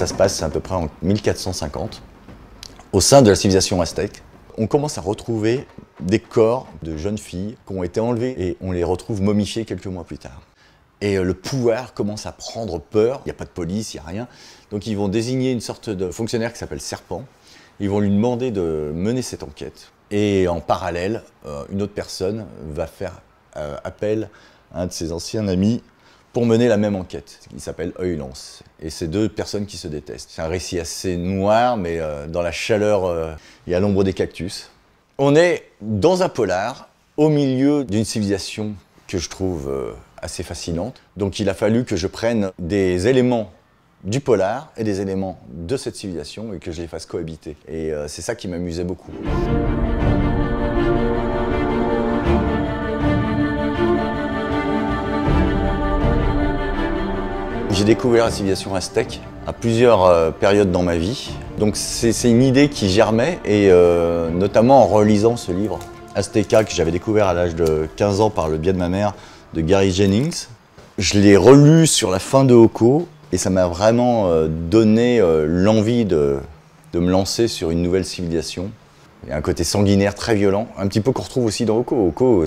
Ça se passe à peu près en 1450, au sein de la civilisation aztèque. On commence à retrouver des corps de jeunes filles qui ont été enlevés et on les retrouve momifiés quelques mois plus tard. Et le pouvoir commence à prendre peur, il n'y a pas de police, il n'y a rien. Donc ils vont désigner une sorte de fonctionnaire qui s'appelle Serpent. Ils vont lui demander de mener cette enquête. Et en parallèle, une autre personne va faire appel à un de ses anciens amis pour mener la même enquête. Il s'appelle Œil-Lance. Et c'est deux personnes qui se détestent. C'est un récit assez noir, mais dans la chaleur et à l'ombre des cactus. On est dans un polar, au milieu d'une civilisation que je trouve assez fascinante. Donc il a fallu que je prenne des éléments du polar et des éléments de cette civilisation et que je les fasse cohabiter. Et c'est ça qui m'amusait beaucoup. J'ai découvert la civilisation aztèque à plusieurs périodes dans ma vie. Donc c'est une idée qui germait et notamment en relisant ce livre Azteca que j'avais découvert à l'âge de 15 ans par le biais de ma mère, de Gary Jennings. Je l'ai relu sur la fin de Oko et ça m'a vraiment donné l'envie de me lancer sur une nouvelle civilisation. Il y a un côté sanguinaire très violent, un petit peu qu'on retrouve aussi dans Oko. Oko,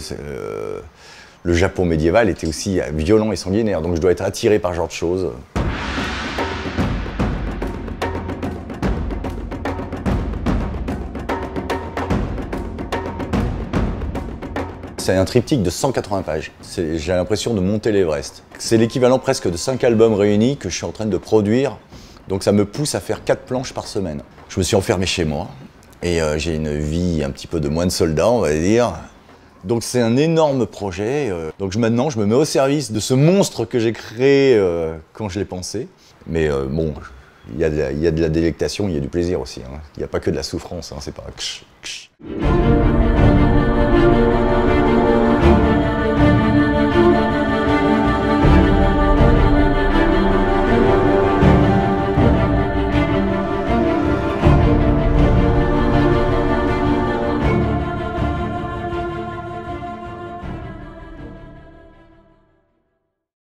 le Japon médiéval était aussi violent et sanguinaire, donc je dois être attiré par ce genre de choses. C'est un triptyque de 180 pages. J'ai l'impression de monter l'Everest. C'est l'équivalent presque de 5 albums réunis que je suis en train de produire. Donc ça me pousse à faire 4 planches par semaine. Je me suis enfermé chez moi et j'ai une vie un petit peu de moine soldat, on va dire. Donc c'est un énorme projet. Donc maintenant je me mets au service de ce monstre que j'ai créé quand je l'ai pensé. Mais bon, il y a de la délectation, il y a du plaisir aussi. Hein. Il n'y a pas que de la souffrance, hein, c'est pas...